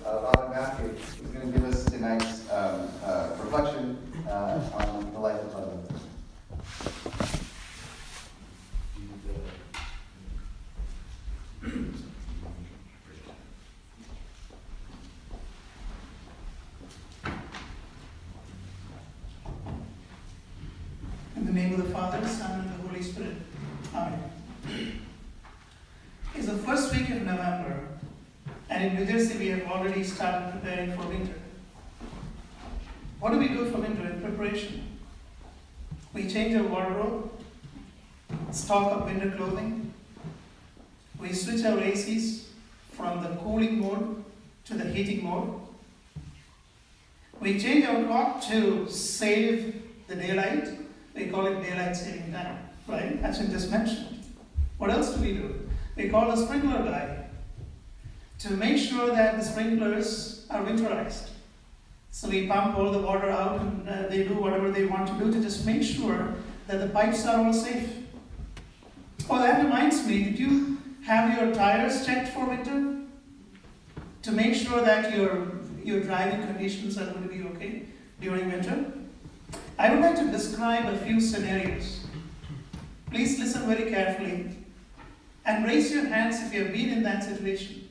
Robin Mathew, who's going to give us tonight's reflection on the life of Parumala. In the name of the Father, Son, and the Holy Spirit. Amen. It's the first week of November, and in New Jersey we have already started preparing for winter. What do we do for winter in preparation? We change our wardrobe, stock up winter clothing, we switch our ACs from the cooling mode to the heating mode. We change our clock to save the daylight. We call it daylight saving time, right? As I just mentioned. What else do we do? We call a sprinkler guy to make sure that the sprinklers are winterized. So we pump all the water out and they do whatever they want to do to just make sure that the pipes are all safe. Oh, that reminds me, did you have your tires checked for winter? To make sure that your driving conditions are going to be okay during winter? I would like to describe a few scenarios. Please listen very carefully and raise your hands if you have been in that situation.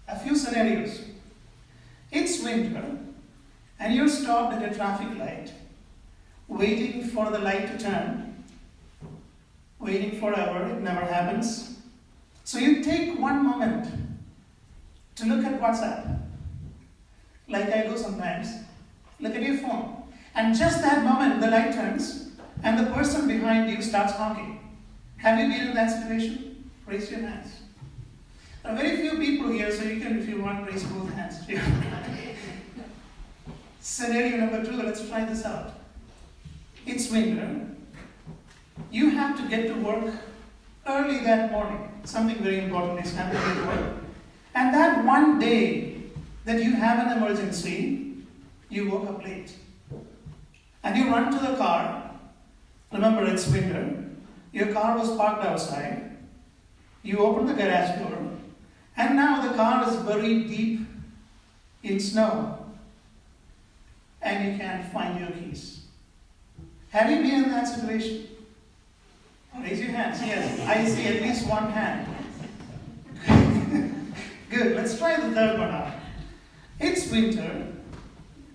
A few scenarios. It's winter and you're stopped at a traffic light, waiting for the light to turn, waiting forever, it never happens. So you take one moment to look at WhatsApp, like I do sometimes. Look at your phone. And just that moment, the light turns and the person behind you starts honking. Have you been in that situation? Raise your hands. There are very few people here, so you can, if you want, raise both hands. Scenario number 2, let's try this out. It's winter. You have to get to work early that morning. Something very important is happening at work. And that one day that you have an emergency, you woke up late. And you run to the car. Remember, it's winter. Your car was parked outside. You open the garage door. And now the car is buried deep in snow. And you can't find your keys. Have you been in that situation? Raise your hands. Yes, I see at least one hand. Good, let's try the third one out. It's winter.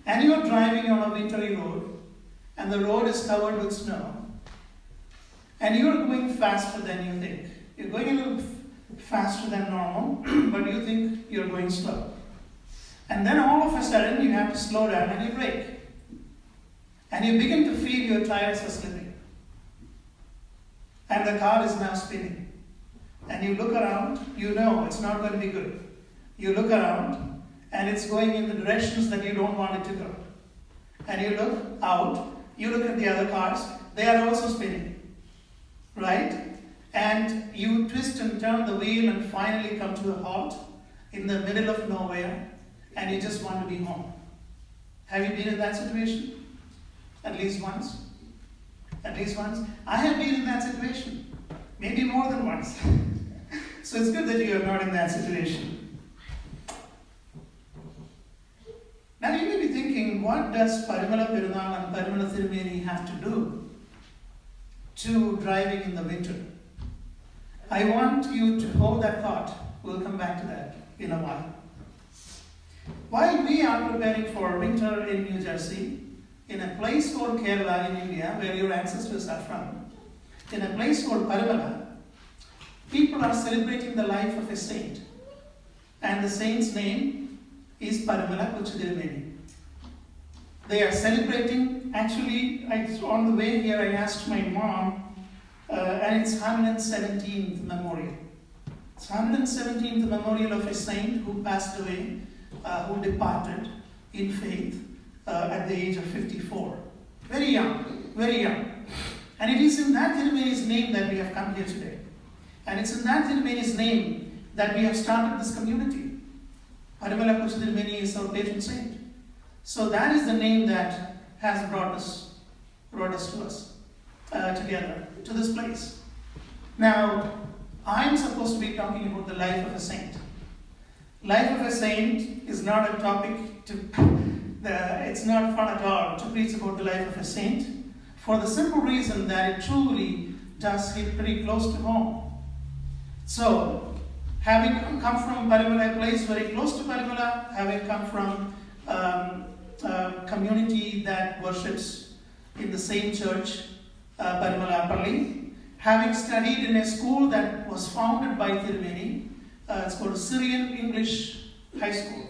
And you're driving on a wintry road. And the road is covered with snow. And you're going faster than you think. You're going a little faster than normal, but you think you're going slow. And then all of a sudden you have to slow down and you brake. And you begin to feel your tires are slipping. And the car is now spinning. And you look around, you know it's not going to be good. You look around and it's going in the directions that you don't want it to go. And you look out, you look at the other cars, they are also spinning. Right? And you twist and turn the wheel and finally come to a halt in the middle of nowhere and you just want to be home. Have you been in that situation? At least once? At least once? I have been in that situation. Maybe more than once. So it's good that you are not in that situation. Now you may be thinking, what does Parumala Perunaal and Parumala Thirumeni have to do to driving in the winter? I want you to hold that thought. We'll come back to that in a while. While we are preparing for winter in New Jersey, in a place called Kerala in India, where your ancestors are from, in a place called Parumala, people are celebrating the life of a saint. And the saint's name is Parumala Kuchidilmeni. They are celebrating, actually, on the way here I asked my mom, and it's 117th memorial. It's 117th memorial of a saint who passed away, who departed in faith at the age of 54. Very young, very young. And it is in that Thirumeni's name that we have come here today. And it's in that Thirumeni's name that we have started this community. Parumala Kuchidilmeni is our patron saint. So that is the name that has brought us to us together, to this place. Now, I'm supposed to be talking about the life of a saint. Life of a saint is not a topic it's not fun at all to preach about the life of a saint, for the simple reason that it truly does hit pretty close to home. So, having come from Parumala, a place very close to Parumala, having come from a community that worships in the same church, Parumala Palli, having studied in a school that was founded by Tirumeni, it's called Syrian English High School,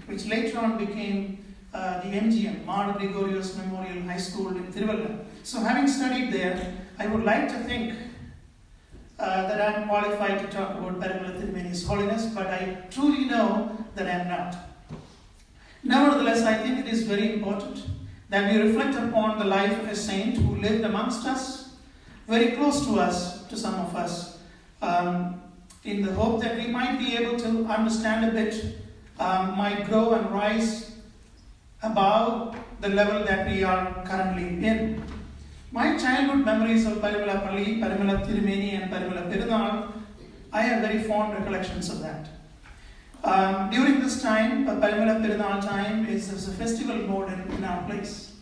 which later on became the MGM, St Gregorios Memorial High School in Tiruvalla. So having studied there, I would like to think that I am qualified to talk about Parumala Tirumeni's holiness, but I truly know that I am not. Nevertheless, I think it is very important that we reflect upon the life of a saint who lived amongst us, very close to us, to some of us, in the hope that we might be able to understand a bit, might grow and rise above the level that we are currently in. My childhood memories of Parumala Palli, Parumala Tirumeni and Parumala Perunal, I have very fond recollections of that. During this time, Parumala Perunal time, is a festival mode in our place.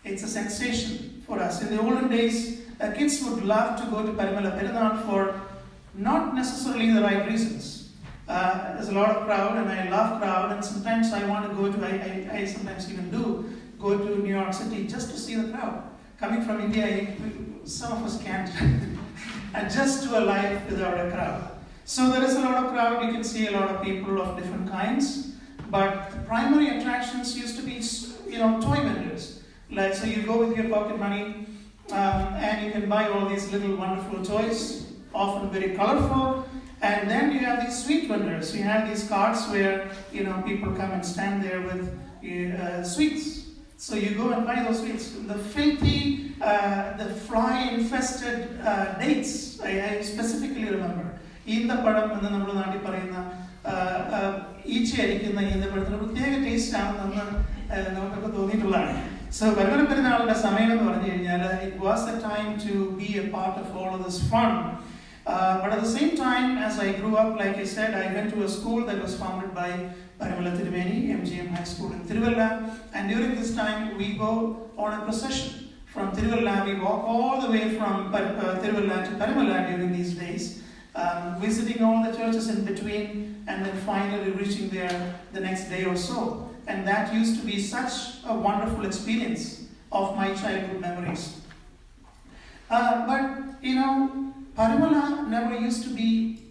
It's a sensation for us. In the olden days, kids would love to go to Parumala Perunal for not necessarily the right reasons. There's a lot of crowd and I love crowd, and sometimes I want to go to, I sometimes even do, go to New York City just to see the crowd. Coming from India, some of us can't adjust to a life without a crowd. So there is a lot of crowd, you can see a lot of people of different kinds, but the primary attractions used to be, toy vendors. Like, so you go with your pocket money and you can buy all these little wonderful toys, often very colorful, and then you have these sweet vendors. You have these carts where, people come and stand there with sweets. So you go and buy those sweets. The filthy, the fly-infested dates, I specifically remember. In the padam, and the number of parayna, each erikina in the padam, take a taste down the so Parumala Perunal's samayam, it was the time to be a part of all of this fun. But at the same time, as I grew up, like I said, I went to a school that was founded by Parumala Tirumeni, MGM High School in Tiruvalla, and during this time we go on a procession from Tiruvalla. We walk all the way from Tiruvalla to Parumala during these days, visiting all the churches in between, and then finally reaching there the next day or so. And that used to be such a wonderful experience of my childhood memories. But Parumala never used to be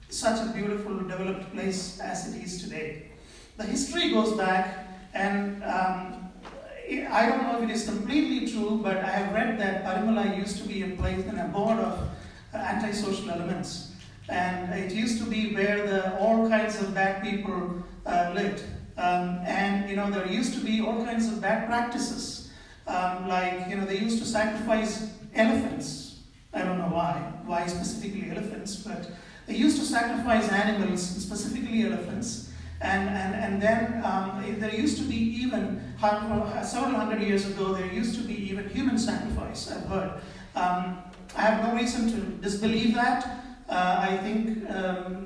such a beautiful, developed place as it is today. The history goes back, and I don't know if it is completely true, but I have read that Parumala used to be a place, an abode of antisocial elements. And it used to be where all kinds of bad people lived. There used to be all kinds of bad practices. They used to sacrifice elephants. I don't know why specifically elephants, but they used to sacrifice animals, specifically elephants. And then there used to be even, several hundred years ago, there used to be even human sacrifice, I've heard. I have no reason to disbelieve that. I think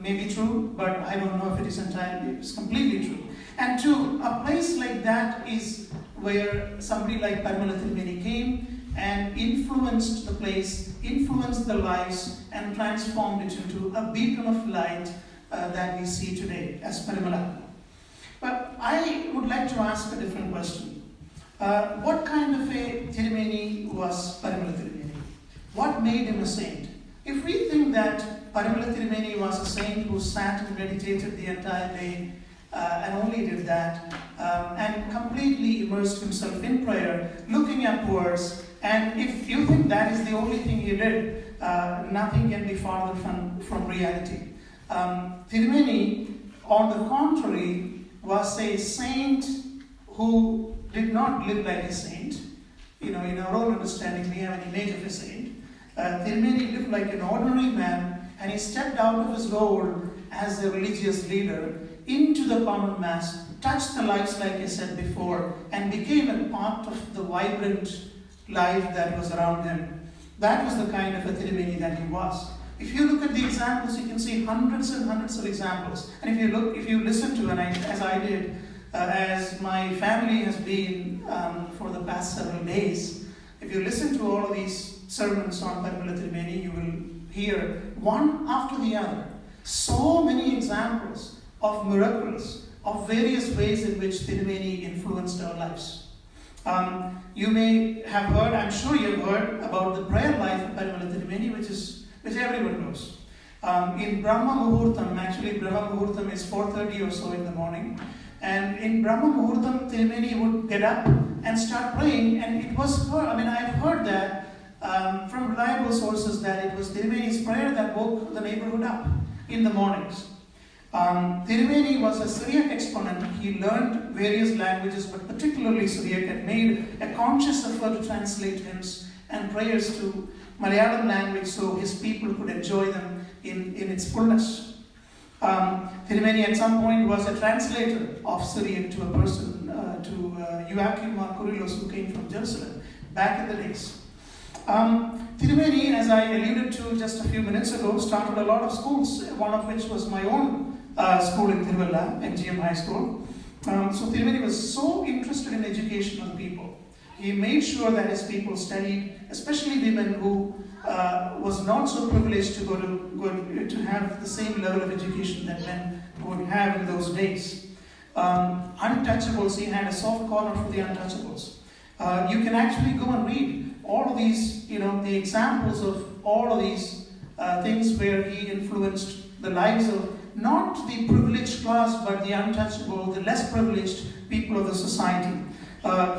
may be true, but I don't know if it's completely true. And a place like that is where somebody like Parumala Tirumeni came and influenced the place, influenced the lives, and transformed it into a beacon of light that we see today as Parumala. But I would like to ask a different question. What kind of a Tirumeni was Parumala Tirumeni? What made him a saint? If we think that Parumala Tirumeni was a saint who sat and meditated the entire day and only did that, and completely immersed himself in prayer, looking upwards, and if you think that is the only thing he did, nothing can be farther from reality. Tirumeni, on the contrary, was a saint who did not live like a saint. In our own understanding, we have an image of a saint. Tirumeni lived like an ordinary man, and he stepped out of his role as a religious leader into the common mass, touched the lives, like I said before, and became a part of the vibrant life that was around him. That was the kind of a Tirumeni that he was. If you look at the examples, you can see hundreds and hundreds of examples. And if you listen to, as I did, as my family has been for the past several days, if you listen to all of these sermons on Parumala Tirumeni, you will hear one after the other so many examples of miracles, of various ways in which Tirumeni influenced our lives. You may have heard, I'm sure you've heard about the prayer life of Parumala Tirumeni, which everyone knows. In Brahma Muhurtam, actually Brahma Muhurtam is 4:30 or so in the morning, and in Brahma Muhurtam, Tirumeni would get up and start praying, and it was, I've heard that from reliable sources that it was Tirumeni's prayer that woke the neighborhood up in the mornings. Tirumeni was a Syriac exponent. He learned various languages, but particularly Syriac, and made a conscious effort to translate hymns and prayers to Malayalam language so his people could enjoy them in its fullness. Tirumeni at some point was a translator of Syriac to a person, to Joachim Kurilos, who came from Jerusalem back in the days. Tirumeni, as I alluded to just a few minutes ago, started a lot of schools, one of which was my own school in Tiruvalla, MGM High School. So Tirumeni was so interested in education of the people. He made sure that his people studied, especially women who was not so privileged to have the same level of education that men would have in those days. Untouchables, he had a soft corner for the untouchables. You can actually go and read all of these, the examples of all of these things where he influenced the lives of not the privileged class, but the untouchable, the less privileged people of the society.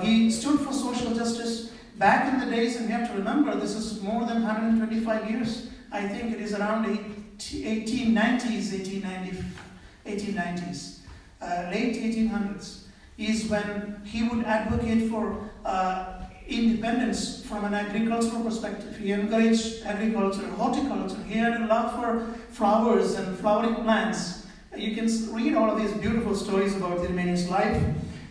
He stood for social justice back in the days, and we have to remember this is more than 125 years. I think it is around 1890s, late 1800s, is when he would advocate for independence from an agricultural perspective. He encouraged agriculture, horticulture. He had a love for flowers and flowering plants. You can read all of these beautiful stories about Tirumeni's life.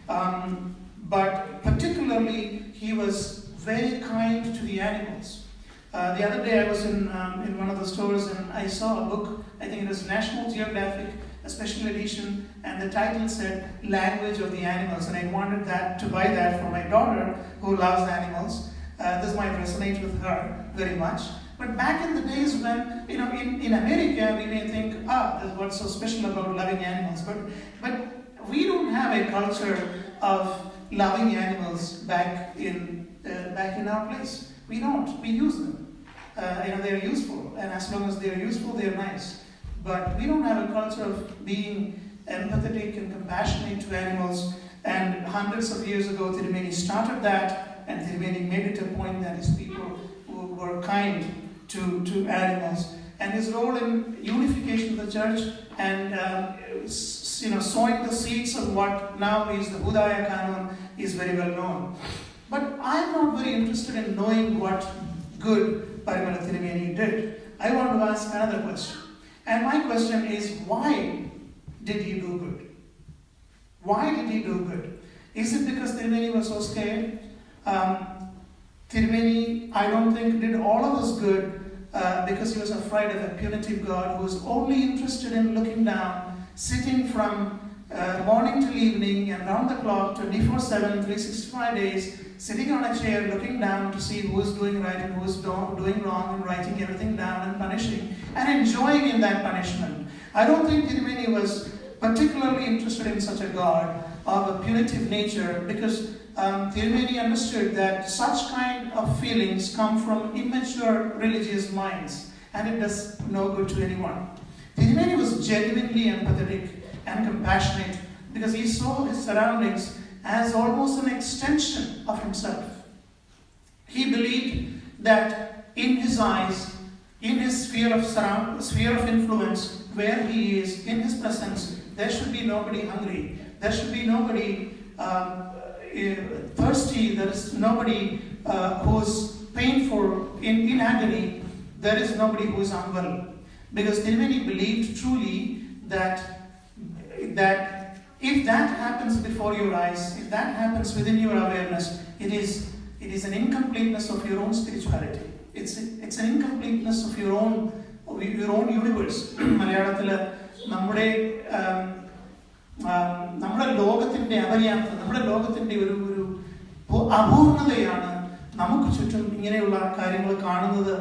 But particularly, he was very kind to the animals. The other day I was in one of the stores and I saw a book, I think it was National Geographic, a special edition, and the title said Language of the Animals, and I wanted to buy that for my daughter who loves animals. This might resonate with her very much. But back in the days when, in America we may think, what's so special about loving animals? But we don't have a culture of loving animals back in our place. We don't. We use them. They're useful, and as long as they're useful, they're nice. But we don't have a culture of being empathetic and compassionate to animals. And hundreds of years ago, Tirumeni started that, and Tirumeni made it a point that his people were kind to animals. And his role in unification of the church and sowing the seeds of what now is the Budaya Canon is very well known. But I'm not very interested in knowing what good Parumala Tirumeni did. I want to ask another question. And my question is, why did he do good? Why did he do good? Is it because Tirumeni was so scared? Tirumeni, I don't think, did all of this good because he was afraid of a punitive God who was only interested in looking down, sitting from morning till evening and round the clock, 24/7, 365 days, sitting on a chair looking down to see who is doing right and who is doing wrong, and writing everything down and punishing and enjoying in that punishment. I don't think Tirumeni was particularly interested in such a God of a punitive nature, because Tirumeni understood that such kind of feelings come from immature religious minds, and it does no good to anyone. Tirumeni was genuinely empathetic and compassionate because he saw his surroundings as almost an extension of himself. He believed that in his eyes, in his sphere of influence, where he is, in his presence, there should be nobody hungry. There should be nobody thirsty. There is nobody who is painful, in agony. There is nobody who is unwell. Because Tirumeni believed truly that if that happens before your eyes, if that happens within your awareness, it is an incompleteness of your own spirituality. It's an incompleteness of your own your own universe. മലയാളത്തിൽ നമ്മുടെ ലോകത്തിൻ്റെ അപര്യാപ്തത, നമ്മുടെ ലോകത്തിൻ്റെ ഒരു അപൂർണതയാണ് നമുക്ക് ചുറ്റും ഇങ്ങനെയുള്ള കാര്യങ്ങൾ കാണുന്നത്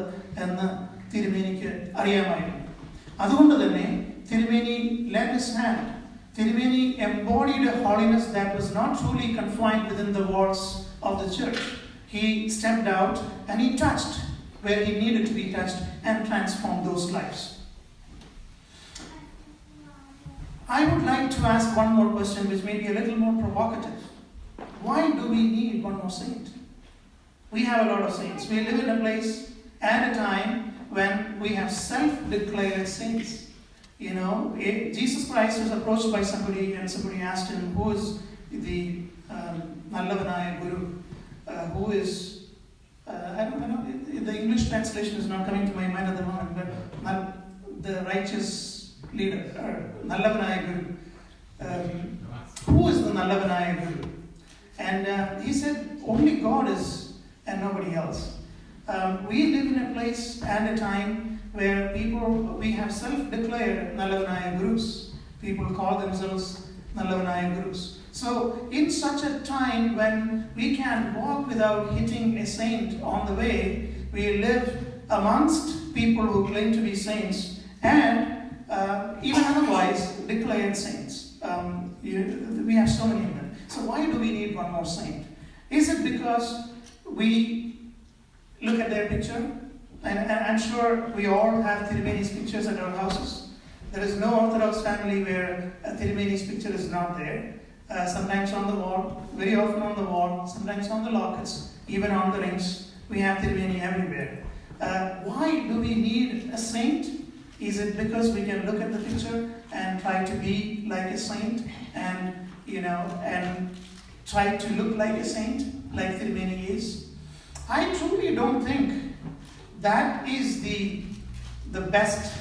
എന്ന് തിരുമേനിക്ക് അറിയാമായിരുന്നു. അതുകൊണ്ട് തന്നെ തിരുമേനി lent his hand. തിരുമേനി embodied a holiness that was not truly confined within the walls of the church. He stepped out and he touched where he needed to be touched and transformed those lives. I would like to ask one more question which may be a little more provocative. Why do we need one more saint? We have a lot of saints. We live in a place and a time when we have self-declared saints. You know, Jesus Christ was approached by somebody and somebody asked him, who is the Nallavanaya Guru? Who is, I don't know, the English translation is not coming to my mind at the moment, but the righteous leader, Nallavanaya Guru. Who is the Nallavanaya Guru? And he said, only God is and nobody else. We live in a place and a time where we have self-declared Nallavanaya Gurus. People call themselves Nallavanaya Gurus. So in such a time when we can walk without hitting a saint on the way, we live amongst people who claim to be saints and even otherwise declared saints. We have so many of them. So why do we need one more saint? Is it because we look at their picture? And I'm sure we all have Tirumeni's pictures at our houses. There is no Orthodox family where Tirumeni's picture is not there. Sometimes on the wall, very often on the wall, sometimes on the lockets, even on the rings. We have Tirumeni everywhere. Why do we need a saint? Is it because we can look at the picture and try to be like a saint and try to look like a saint, like Tirumeni is? I truly don't think that is the best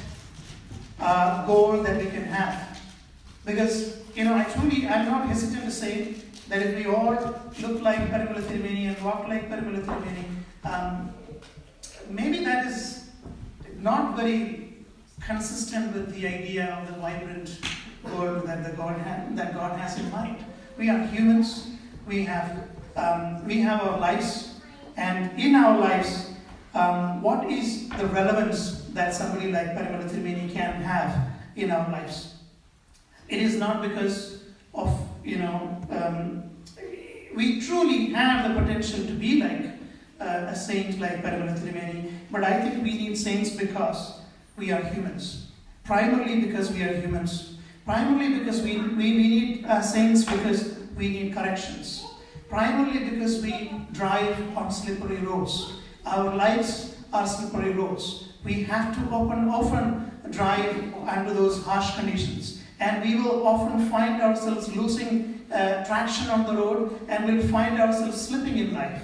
goal that we can have. Because, I'm not hesitant to say that if we all look like Parumala Tirumeni and walk like Parumala Tirumeni, maybe that is not very consistent with the idea of the vibrant world that God has in mind. We are humans. We have our lives, and in our lives, what is the relevance that somebody like Parumala Tirumeni can have in our lives? It is not because of, we truly have the potential to be like a saint like Parumala Tirumeni, but I think we need saints because we are humans. Primarily because we are humans. Primarily because we need saints because we need corrections. Primarily because we drive on slippery roads. Our lives are slippery roads. We have to often drive under those harsh conditions. And we will often find ourselves losing traction on the road, and we'll find ourselves slipping in life.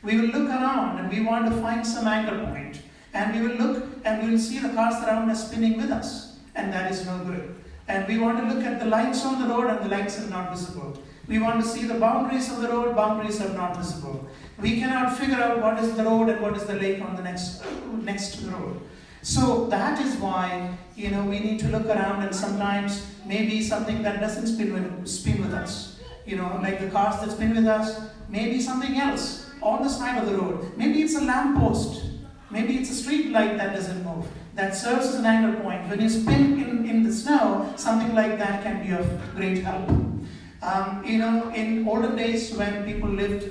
We will look around and we want to find some anchor point. And we will look and we will see the cars around us spinning with us. And that is no good. And we want to look at the lights on the road, and the lights are not visible. We want to see the boundaries of the road, boundaries are not visible. We cannot figure out what is the road and what is the lake on the next to the road. So that is why, we need to look around, and sometimes maybe something that doesn't spin with us. Like the cars that spin with us, maybe something else on the side of the road. Maybe it's a lamppost. Maybe it's a street light that doesn't move, that serves as an anchor point. When you spin in the snow, something like that can be of great help. In olden days when people lived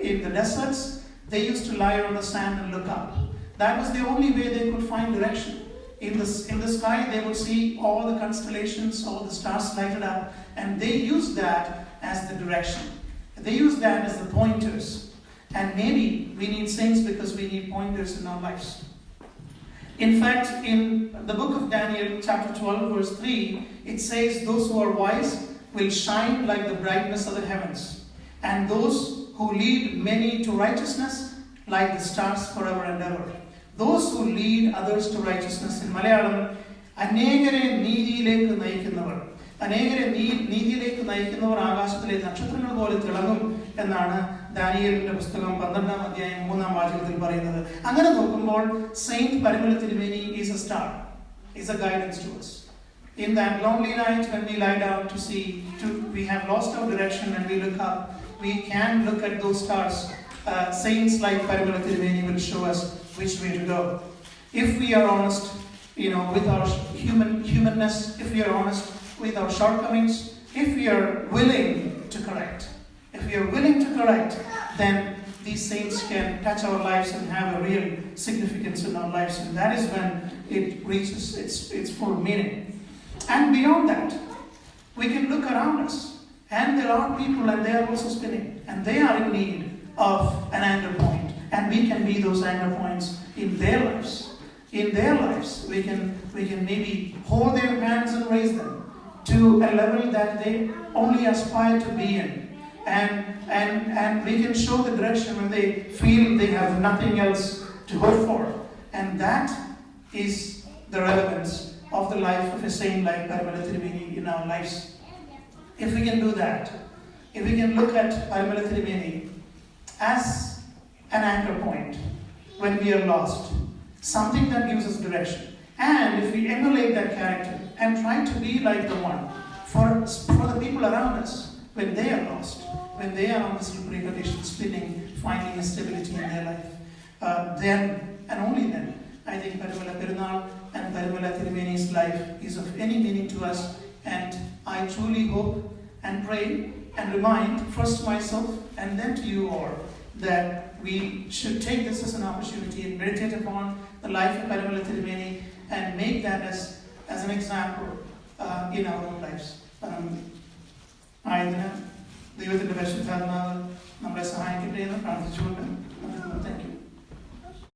in the deserts, they used to lie on the sand and look up. That was the only way they could find direction. In the sky, they would see all the constellations, all the stars lighted up, and they used that as the direction. They used that as the pointers. And maybe we need saints because we need pointers in our lives. In fact, in the book of Daniel, chapter 12, verse 3, it says, those who are wise will shine like the brightness of the heavens, and those who lead many to righteousness like the stars forever and ever. Those who lead others to righteousness, in Malayalam, anegare neediyilekku nayikunnavar. അനേകരെ നീതിയിലേക്ക് നയിക്കുന്നവർ ആകാശത്തിലെ നക്ഷത്രങ്ങൾ പോലെ തിളങ്ങും എന്നാണ് ദാനിയേലിന്റെ പുസ്തകം 12-ാം അധ്യായം 3-ാം വാചകത്തിൽ പറയുന്നത്. അങ്ങനെ നോക്കുമ്പോൾ saint Parumala Thirumeni is a star, is a guidance to us. In that lonely night when we lie down to see, we have lost our direction and we look up, we can look at those stars. Saints like Parimala Tirumeni will show us which way to go. If we are honest, with our humanness, if we are honest with our shortcomings, if we are willing to correct, then these saints can touch our lives and have a real significance in our lives, and that is when it reaches its full meaning. And beyond that, we can look around us, and there are people, and they are also spinning, and they are in need of an anchor point, and we can be those anchor points in their lives. In their lives, we can maybe hold their hands and raise them to a level that they only aspire to be in, and we can show the direction when they feel they have nothing else to hope for, and that is the relevance of the life of a saint like Parimala Tirumeni in our lives. If we can do that, if we can look at Parimala Tirumeni as an anchor point when we are lost, something that gives us direction, and if we emulate that character and try to be like the one for the people around us when they are lost, when they are on the slippery condition, spinning, finding a stability in their life, then and only then, I think Parimala Perunal and Parimala Tirumeni's life is of any meaning to us. And I truly hope and pray and remind first myself and then to you all that we should take this as an opportunity and meditate upon the life of Parimala Tirumeni and make that as an example in our own lives. ആയതിന് ദൈവത്തിന്റെ പരിശുദ്ധാത്മാവ് നമ്മളെ സഹായിക്കട്ടെ എന്ന് പ്രാർത്ഥിച്ചുകൊണ്ട് thank you.